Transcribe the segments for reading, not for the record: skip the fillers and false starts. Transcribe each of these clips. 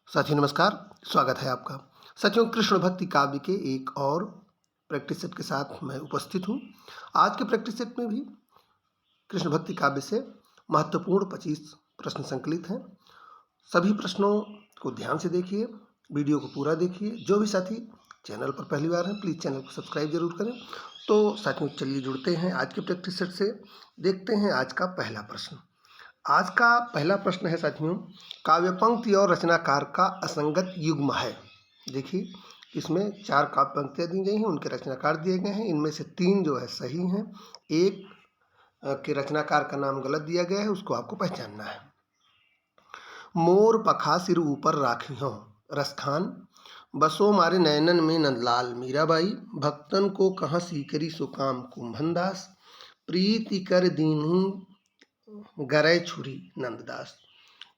साथियों नमस्कार, स्वागत है आपका। साथियों कृष्ण भक्ति काव्य के एक और प्रैक्टिस सेट के साथ मैं उपस्थित हूँ। आज के प्रैक्टिस सेट में भी कृष्ण भक्ति काव्य से महत्वपूर्ण 25 प्रश्न संकलित हैं। सभी प्रश्नों को ध्यान से देखिए, वीडियो को पूरा देखिए। जो भी साथी चैनल पर पहली बार हैं प्लीज़ चैनल को सब्सक्राइब जरूर करें। तो साथियों चलिए जुड़ते हैं आज के प्रैक्टिस सेट से। देखते हैं आज का पहला प्रश्न। आज का पहला प्रश्न है साथियों, काव्य पंक्ति और रचनाकार का असंगत युग्म है। देखिए इसमें 4 काव्य पंक्तियाँ दी गई हैं, उनके रचनाकार दिए गए हैं। इनमें से 3 जो है सही हैं, एक के रचनाकार का नाम गलत दिया गया है, उसको आपको पहचानना है। मोर पखा सिर ऊपर राखियों रसखान, बसो मारे नयनन में नंदलाल मीराबाई, भक्तन को कहाँ सीकरी सुकाम कुंभनदास, प्रीति कर दीन्ही गरय छुरी नंददास।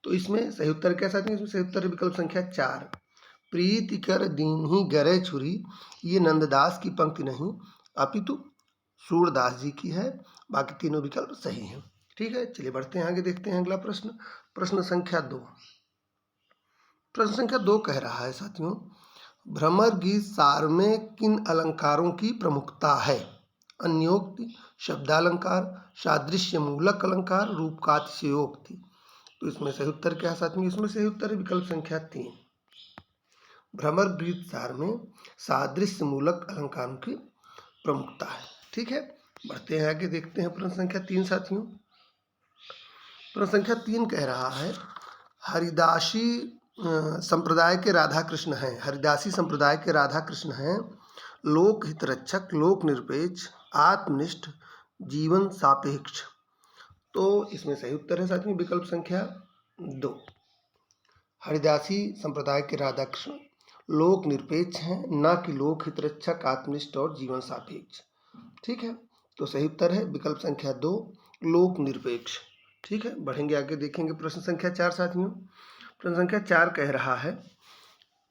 तो इसमें सही उत्तर क्या साथियों? इसमें सही उत्तर विकल्प संख्या 4, प्रीति कर दीन्ही गरय छुरी। ये नंददास की पंक्ति नहीं अपितु सूरदास जी की है। बाकी तीनों विकल्प सही हैं। ठीक है, चलिए बढ़ते हैं आगे, देखते हैं अगला प्रश्न। प्रश्न संख्या 2। प्रश्न संख्या 2 कह रहा है साथियों, भ्रमर गीत सार में किन अलंकारों की प्रमुखता है? अन्योक्ति, शब्दालंकार, सादृश्य मूलक अलंकार, रूपकातिशयोक्ति। तो इसमें सही उत्तर क्या है साथियों? इसमें सही उत्तर है विकल्प संख्या 3, भ्रमर गीत सार में सादृश्य मूलक अलंकारों की प्रमुखता है। ठीक है, बढ़ते हैं आगे, देखते हैं प्रश्न संख्या 3 साथियों। प्रश्न संख्या 3 कह रहा है, हरिदासी संप्रदाय के राधा कृष्ण हैं। हरिदासी संप्रदाय के राधा कृष्ण हैं लोक हितरक्षक, लोक निरपेक्ष, आत्मनिष्ठ, जीवन सापेक्ष। तो इसमें सही उत्तर है साथियों विकल्प संख्या 2, हरिदासी संप्रदाय के राधा कृष्ण लोक निरपेक्ष हैं, न कि लोक हितरक्षक, आत्मनिष्ठ और जीवन सापेक्ष। ठीक है, तो सही उत्तर है विकल्प संख्या 2, लोक निरपेक्ष। ठीक है, बढ़ेंगे आगे, देखेंगे प्रश्न संख्या 4 साथियों। प्रश्न संख्या 4 कह रहा है,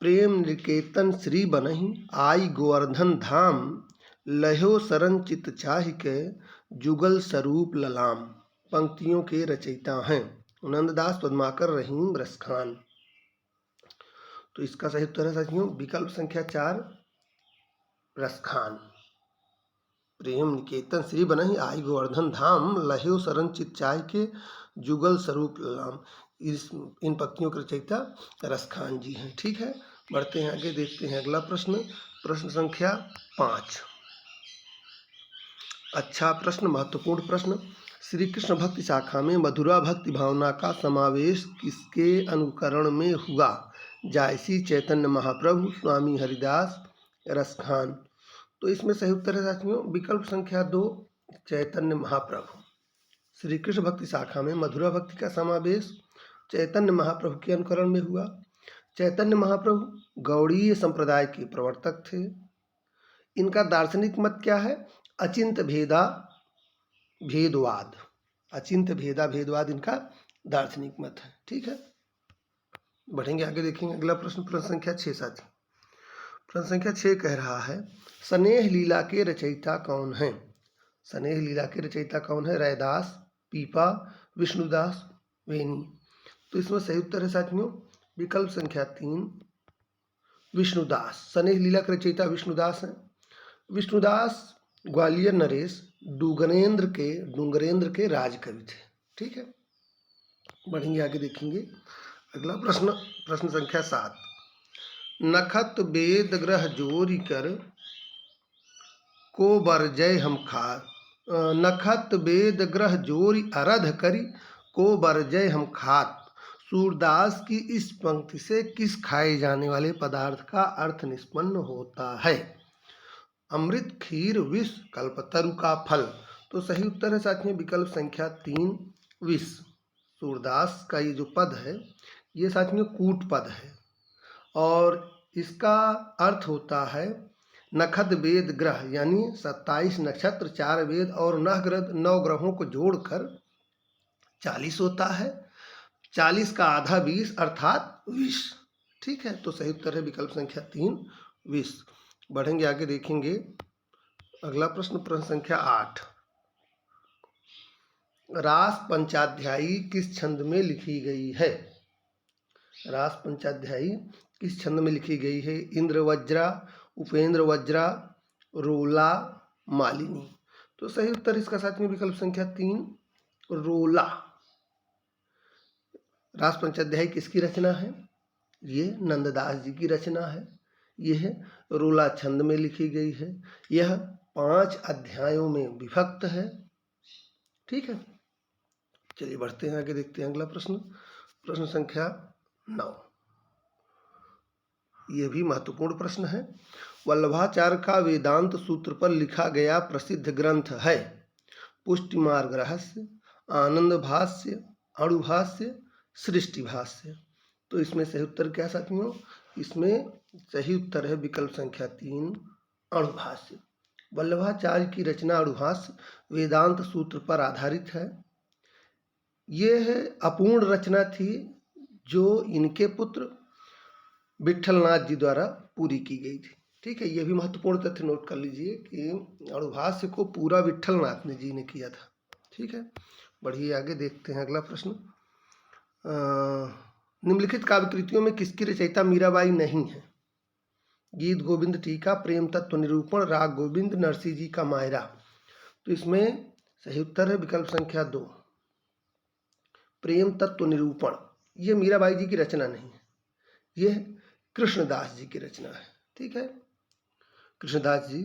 प्रेम निकेतन श्री बनहि आई गोवर्धन धाम, लहो शरण चित चाहि के जुगल स्वरूप ललाम। पंक्तियों के रचयिता हैं नंददास, पद्माकर, रहीम, रसखान। तो इसका सही उत्तर है साथियों विकल्प संख्या 4, रसखान। प्रेम निकेतन श्री बनहि आई गोवर्धन धाम, लहो शरण चित चाहि के जुगल स्वरूप ललाम। इन पंक्तियों के रचयिता रसखान जी हैं। ठीक है, बढ़ते हैं आगे, देखते हैं अगला प्रश्न। प्रश्न संख्या 5। अच्छा प्रश्न, महत्वपूर्ण प्रश्न। श्री कृष्ण भक्ति शाखा में मधुरा भक्ति भावना का समावेश किसके अनुकरण में हुआ? जायसी, चैतन्य महाप्रभु, स्वामी हरिदास, रसखान। तो इसमें सही उत्तर है साथियों विकल्प संख्या 2, चैतन्य महाप्रभु। श्री कृष्ण भक्ति शाखा में मधुरा भक्ति का समावेश चैतन्य महाप्रभु के अनुकरण में हुआ। चैतन्य महाप्रभु गौड़ीय संप्रदाय के प्रवर्तक थे। इनका दार्शनिक मत क्या है? अचिंत भेदा भेदवाद। अचिंत भेदा भेदवाद इनका दार्शनिक मत है। ठीक है, बढ़ेंगे आगे, देखेंगे अगला प्रश्न। प्रश्न संख्या 6 साथी। प्रश्न संख्या 6 कह रहा है, स्नेह लीला के रचयिता कौन हैं? स्नेह लीला के रचयिता कौन है? रैदास, पीपा, विष्णुदास, वेनी। तो इसमें सही उत्तर है साथियों विकल्प संख्या 3, विष्णुदास। स्नेह लीला के रचयिता विष्णुदास हैं। विष्णुदास ग्वालियर नरेश डूंगरेंद्र के राजकवि थे। ठीक है, बढ़ेंगे आगे, देखेंगे अगला प्रश्न। प्रश्न संख्या 7, नखत वेद ग्रह जोरी कर को बरजय हम खा, नखत वेद ग्रह जोरी अरध करी को बरजय हम खात। सूरदास की इस पंक्ति से किस खाए जाने वाले पदार्थ का अर्थ निष्पन्न होता है? अमृत, खीर, विष, कल्पतरु का फल। तो सही उत्तर है साथियों विकल्प संख्या 3, विष। सूरदास का ये जो पद है ये साथियों कूट पद है और इसका अर्थ होता है नखद वेद ग्रह, यानी 27 नक्षत्र, 4 वेद और 9 ग्रहों को जोड़कर 40 होता है। 40 का आधा 20 अर्थात 20। ठीक है, तो सही उत्तर है विकल्प संख्या 3, 20। बढ़ेंगे आगे, देखेंगे अगला प्रश्न। प्रश्न संख्या 8, रास पंचाध्यायी किस छंद में लिखी गई है? रास पंचाध्यायी किस छंद में लिखी गई है? इंद्र वज्रा, उपेंद्र वज्रा, रोला, मालिनी। तो सही उत्तर इसका साथ में विकल्प संख्या 3 रोला। रास पंचाध्यायी किसकी रचना है? ये नंददास जी की रचना है। यह रोला छंद में लिखी गई है। यह 5 अध्यायों में विभक्त है। ठीक है, चलिए बढ़ते हैं आगे, देखते हैं अगला प्रश्न। प्रश्न संख्या 9, यह भी महत्वपूर्ण प्रश्न है। वल्लभाचार्य का वेदांत सूत्र पर लिखा गया प्रसिद्ध ग्रंथ है? पुष्टि मार्ग रहस्य, आनंद भाष्य, अणुभाष्य, सृष्टि भाष्य। तो इसमें सही उत्तर क्या साथियों? इसमें सही उत्तर है विकल्प संख्या 3 अणुभाष्य। वल्लभाचार्य की रचना अणुभाष्य वेदांत सूत्र पर आधारित है। यह अपूर्ण रचना थी जो इनके पुत्र विट्ठलनाथ जी द्वारा पूरी की गई थी। ठीक है, यह भी महत्वपूर्ण तथ्य नोट कर लीजिए कि अणुभाष्य को पूरा विट्ठलनाथ जी ने किया था। ठीक है, बढ़िए आगे देखते हैं अगला प्रश्न। निम्नलिखित काव्य कृतियों में किसकी रचयिता मीराबाई नहीं है? गीत गोविंद टीका, प्रेम तत्व निरूपण, राग गोविंद, नरसिंह जी का मायरा। तो इसमें सही उत्तर है विकल्प संख्या 2 प्रेम तत्व निरूपण। यह मीराबाई जी की रचना नहीं है, यह कृष्णदास जी की रचना है। ठीक है, कृष्णदास जी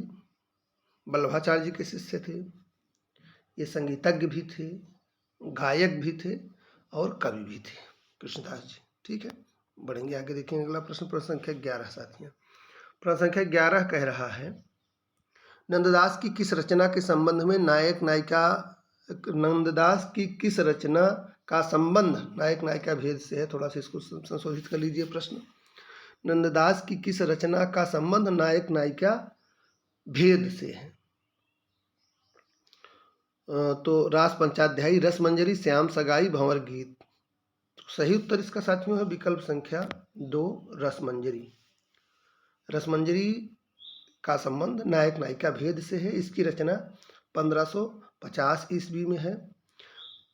वल्लभाचार्य जी के शिष्य थे। ये संगीतज्ञ भी थे, गायक भी थे और कवि भी थे कृष्णदास जी। ठीक है, बढ़ेंगे आगे, देखेंगे अगला प्रश्न। प्रश्न संख्या 11 साथियों, प्रश्न संख्या 11 कह रहा है नंददास की किस रचना के संबंध में नायक नायिका, नंददास की किस रचना का संबंध नायक नायिका भेद से है? थोड़ा सा इसको संशोधित कर लीजिए प्रश्न। नंददास की किस रचना का संबंध नायक नायिका भेद से है? तो रास पंचाध्यायी, रसमंजरी, श्याम सगाई, भंवर गीत। सही उत्तर इसका साथियों है विकल्प संख्या 2 रसमंजरी। रसमंजरी का संबंध नायक नायिका भेद से है। इसकी रचना 1550 ईस्वी में है।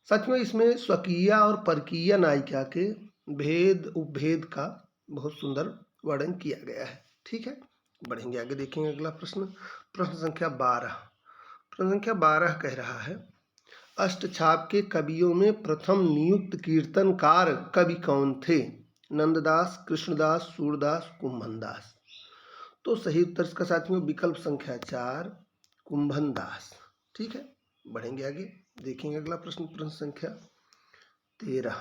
साथियों, इसमें स्वकीय और परकीय नायिका के भेद उपभेद का बहुत सुंदर वर्णन किया गया है। ठीक है, बढ़ेंगे आगे, देखेंगे अगला प्रश्न। प्रश्न संख्या 12, प्रश्न संख्या 12 कह रहा है अष्टछाप के कवियों में प्रथम नियुक्त कीर्तनकार कवि कौन थे? नंददास, कृष्णदास, सूरदास, कुंभनदास। तो सही उत्तर इसका साथियों विकल्प संख्या 4 कुंभनदास। ठीक है, बढ़ेंगे आगे, देखेंगे अगला प्रश्न। प्रश्न संख्या 13,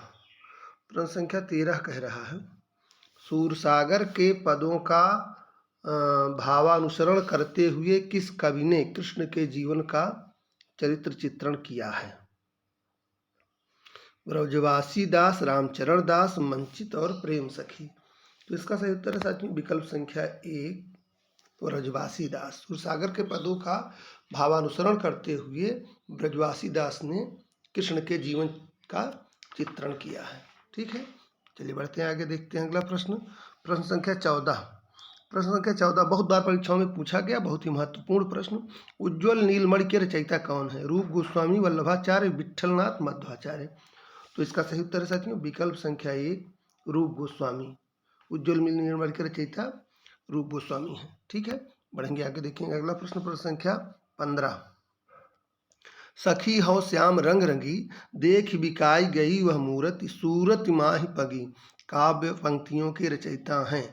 प्रश्न संख्या 13 कह रहा है सूरसागर के पदों का भावानुसरण करते हुए किस कवि ने कृष्ण के जीवन का चरित्र चित्रण किया है? ब्रजवासी दास, रामचरण दास, मंचित और प्रेम सखी। तो इसका सही उत्तर है साथियों विकल्प संख्या 1 ब्रजवासी दास। सूरसागर के पदों का भावानुसरण करते हुए ब्रजवासी दास ने कृष्ण के जीवन का चित्रण किया है। ठीक है, चलिए बढ़ते हैं आगे, देखते हैं अगला प्रश्न। प्रश्न संख्या 14, प्रश्न संख्या 14 बहुत बार परीक्षाओं में पूछा गया, बहुत ही महत्वपूर्ण प्रश्न। उज्ज्वल नीलमणि के रचयिता कौन है? रूप गोस्वामी, वल्लभाचार्य, विट्ठलनाथ, मध्वाचार्य। तो इसका सही उत्तर है साथियों विकल्प संख्या 1 रूप गोस्वामी। उज्ज्वल नीलमणि के रचयिता रूप गोस्वामी है। ठीक है, बढ़ेंगे आगे, देखेंगे अगला प्रश्न। प्रश्न संख्या 15, सखी हो श्याम रंग रंगी, देख बिकाई गई वह मूरति, सूरत माहि पगी। काव्य पंक्तियों के रचयिता हैं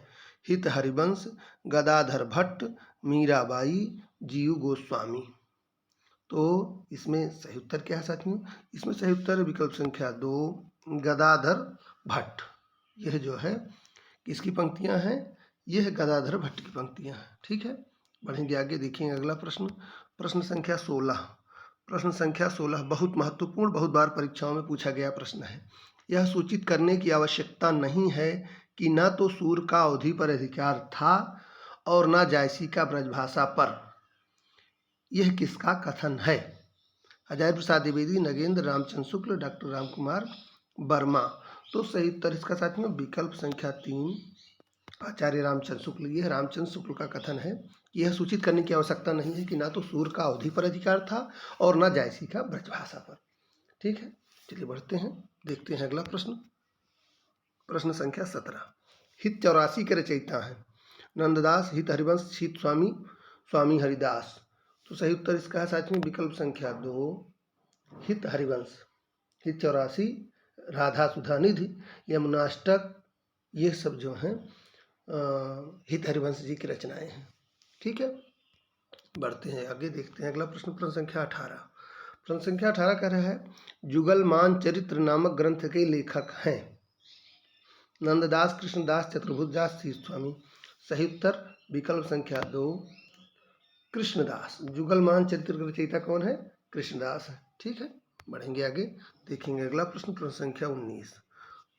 हित हरिवंश, गदाधर भट्ट, मीराबाई, जीव गोस्वामी। तो इसमें सही उत्तर क्या है साथियों? इसमें सही उत्तर है विकल्प संख्या 2 गदाधर भट्ट। यह जो है किसकी पंक्तियां हैं? यह गदाधर भट्ट की पंक्तियां हैं। ठीक है, बढ़ेंगे आगे, देखेंगे अगला प्रश्न। प्रश्न संख्या 16, प्रश्न संख्या 16 बहुत महत्वपूर्ण, बहुत बार परीक्षाओं में पूछा गया प्रश्न है। यह सूचित करने की आवश्यकता नहीं है कि न तो सूर का अवधि पर अधिकार था और न जायसी का ब्रजभाषा पर। यह किसका कथन है? अजय प्रसाद द्विवेदी, नगेंद्र, रामचंद्र शुक्ल, डॉक्टर राम कुमार वर्मा। तो सही उत्तर इसका साथियों विकल्प संख्या 3 आचार्य रामचंद्र शुक्ल। यह रामचंद्र शुक्ल का कथन है। यह सूचित करने की आवश्यकता नहीं है कि ना तो सूर का अवधि पर अधिकार था और ना जायसी का ब्रजभाषा पर। ठीक है, चलिए बढ़ते हैं, देखते हैं अगला प्रश्न। प्रश्न संख्या 17। हित 84 के रचयिता हैं नंददास, हित हरिवंश, हित स्वामी, स्वामी हरिदास। तो सही उत्तर इसका है साथियों विकल्प संख्या 2 हित हरिवंश। हित 84, राधा सुधा निधि, यमुनाष्टक, ये सब जो हैं हित हरिवंश जी की रचनाएं हैं। ठीक है, बढ़ते हैं आगे, देखते हैं अगला प्रश्न। प्रश्न संख्या 18। प्रश्न संख्या 18 कह रहा है जुगलमान चरित्र नामक ग्रंथ के लेखक हैं नंददास, कृष्णदास, चतुर्भुजदास, शीत स्वामी। सही उत्तर विकल्प संख्या 2 कृष्णदास। जुगलमान चरित्र का रचयिता कौन है? कृष्णदास है। ठीक है, बढ़ेंगे आगे, देखेंगे अगला प्रश्न। प्रश्न संख्या 19।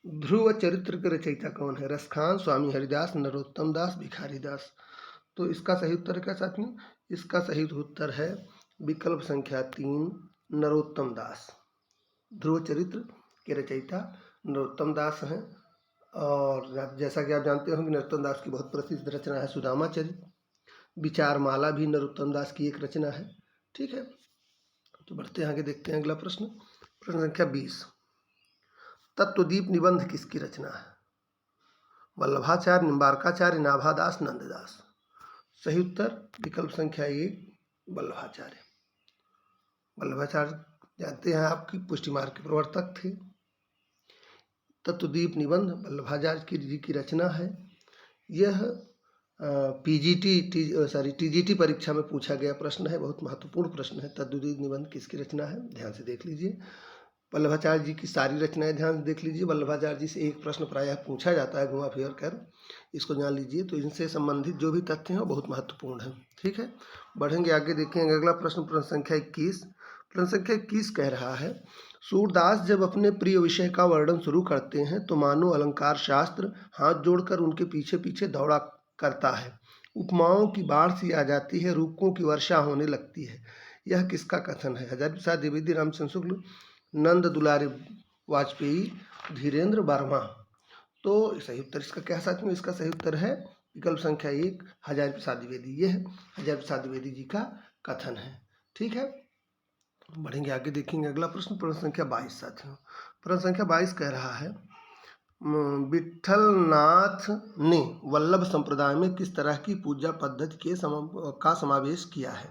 ध्रुव चरित्र के रचयिता कौन है? रसखान, स्वामी हरिदास, नरोत्तम दास, भिखारी दास। तो इसका सही उत्तर क्या साथियों? इसका सही उत्तर है विकल्प संख्या 3 नरोत्तम दास। ध्रुव चरित्र के रचयिता नरोत्तम दास हैं। और जैसा कि आप जानते होंगे नरोत्तम दास की बहुत प्रसिद्ध रचना है सुदामा चरित्र। विचारमाला भी नरोत्तम दास की एक रचना है। ठीक है, तो बढ़ते हैं आगे, देखते हैं अगला प्रश्न। प्रश्न संख्या 20। तत्वदीप निबंध किसकी रचना है? वल्लभाचार्य, निम्बारकाचार्य, नाभादास, नंददास। सही उत्तर विकल्प संख्या 1 वल्लभाचार्य। वल्लभाचार्य जानते हैं आपकी पुष्टि मार्ग के प्रवर्तक थे। तत्वदीप निबंध वल्लभाचार्य जी की रचना है। यह टीजीटी परीक्षा में पूछा गया प्रश्न है, बहुत महत्वपूर्ण प्रश्न है। तत्वदीप निबंध किसकी रचना है? ध्यान से देख लीजिए। वल्लभाचार्य जी की सारी रचनाएं ध्यान से देख लीजिए। वल्लभाचार्य जी से एक प्रश्न प्रायः पूछा जाता है घुमा फिर कर, इसको जान लीजिए। तो इनसे संबंधित जो भी तथ्य हैं वो बहुत महत्वपूर्ण है। ठीक है, बढ़ेंगे आगे, देखेंगे अगला प्रश्न। प्रश्न संख्या 21। प्रश्न संख्या 21 कह रहा है सूरदास जब अपने प्रिय विषय का वर्णन शुरू करते हैं तो मानो अलंकार शास्त्र हाथ जोड़कर उनके पीछे पीछे दौड़ा करता है। उपमाओं की बाढ़ सी आ जाती है, रूपकों की वर्षा होने लगती है। यह किसका कथन है? हजारी प्रसाद द्विवेदी, रामचंद्र शुक्ल, नंद दुलारी वाजपेयी, धीरेन्द्र वर्मा। तो सही उत्तर इसका क्या साथियों? इसका सही उत्तर है विकल्प संख्या 1 हजारी प्रसाद द्विवेदी। यह हजारी प्रसाद द्विवेदी जी का कथन है। ठीक है, बढ़ेंगे आगे, देखेंगे अगला प्रश्न। प्रश्न संख्या 22 साथियों। प्रश्न संख्या 22 कह रहा है विट्ठलनाथ ने वल्लभ संप्रदाय में किस तरह की पूजा पद्धति का समावेश किया है?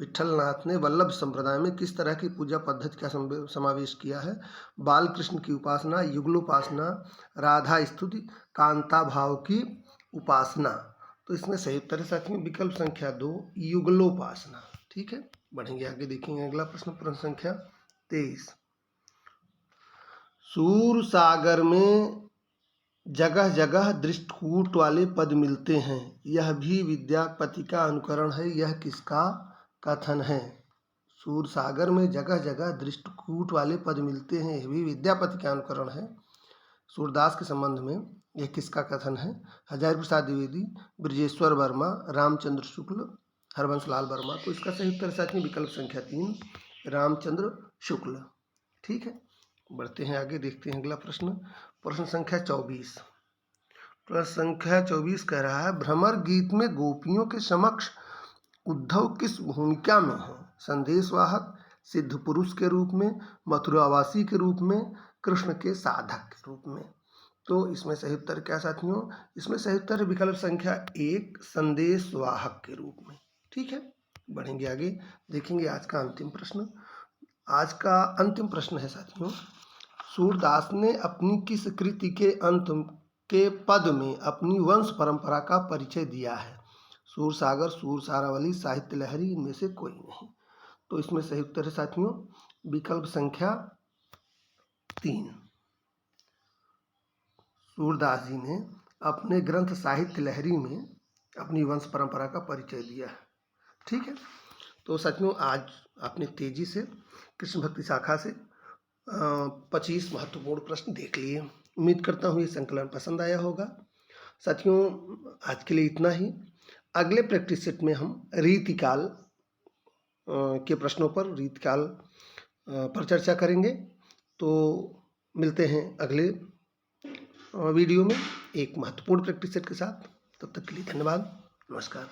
विट्ठलनाथ ने वल्लभ संप्रदाय में किस तरह की पूजा पद्धति का समावेश किया है? बाल कृष्ण की उपासना, युगलोपासना, राधा स्तुति, कांता भाव की उपासना। तो इसमें सही उत्तर है साथियों विकल्प संख्या 2 युगलोपासना। ठीक है, बढ़ेंगे आगे, देखेंगे अगला प्रश्न। प्रश्न संख्या 23। सूरसागर में जगह जगह दृष्टकूट वाले पद मिलते हैं, यह भी विद्यापति का अनुकरण है। यह किसका कथन है? सूरसागर में जगह जगह दृष्टकूट वाले पद मिलते हैं, यह भी विद्यापति का अनुकरण है। सूरदास के संबंध में यह किसका कथन है? हजारी प्रसाद द्विवेदी, ब्रजेश्वर वर्मा, रामचंद्र शुक्ल, हरबंस लाल वर्मा। तो इसका सही उत्तर साथियों विकल्प संख्या 3 रामचंद्र शुक्ल। ठीक है, बढ़ते हैं आगे, देखते हैं अगला प्रश्न। प्रश्न संख्या 24। प्रश्न संख्या 24 कह रहा है भ्रमर गीत में गोपियों के समक्ष उद्धव किस भूमिका में है? संदेशवाहक, सिद्ध पुरुष के रूप में, मथुरावासी के रूप में, कृष्ण के साधक के रूप में। तो इसमें सही उत्तर क्या साथियों? इसमें सही उत्तर विकल्प संख्या 1 संदेशवाहक के रूप में। ठीक है, बढ़ेंगे आगे, देखेंगे आज का अंतिम प्रश्न। आज का अंतिम प्रश्न है साथियों सूरदास ने अपनी किस कृति के अंत के पद में अपनी वंश परंपरा का परिचय दिया है? सूरसागर, सूरसारावली, साहित्य लहरी, इनमें से कोई नहीं। तो इसमें सही उत्तर है साथियों विकल्प संख्या 3। सूरदास जी ने अपने ग्रंथ साहित्य लहरी में अपनी वंश परंपरा का परिचय दिया है। ठीक है, तो साथियों आज आपने तेजी से कृष्ण भक्ति शाखा से 25 महत्वपूर्ण प्रश्न देख लिए। उम्मीद करता हूँ ये संकलन पसंद आया होगा। साथियों आज के लिए इतना ही। अगले प्रैक्टिस सेट में हम रीतिकाल के प्रश्नों पर, रीतिकाल पर चर्चा करेंगे। तो मिलते हैं अगले वीडियो में एक महत्वपूर्ण प्रैक्टिस सेट के साथ। तब तक के लिए धन्यवाद, नमस्कार।